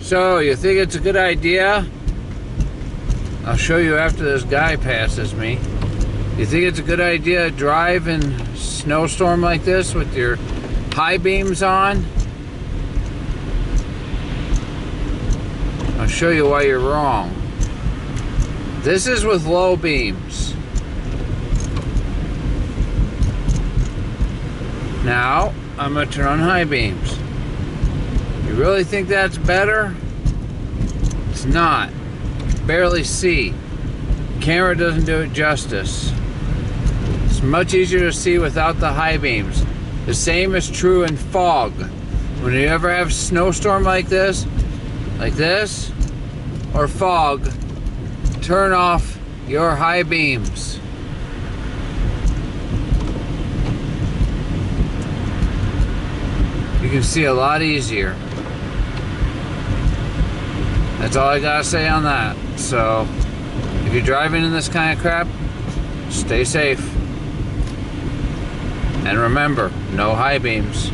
So, you think it's a good idea? I'll show you after this guy passes me. You think it's a good idea to drive in a snowstorm like this with your high beams on? I'll show you why you're wrong. This is with low beams. Now, I'm going to turn on high beams. You really think that's better? It's not. You can barely see. The camera doesn't do it justice. It's much easier to see without the high beams. The same is true in fog. When you ever have a snowstorm like this, or fog, turn off your high beams. You can see a lot easier. That's all I gotta say on that. So, if you're driving in this kind of crap, stay safe. And remember, no high beams.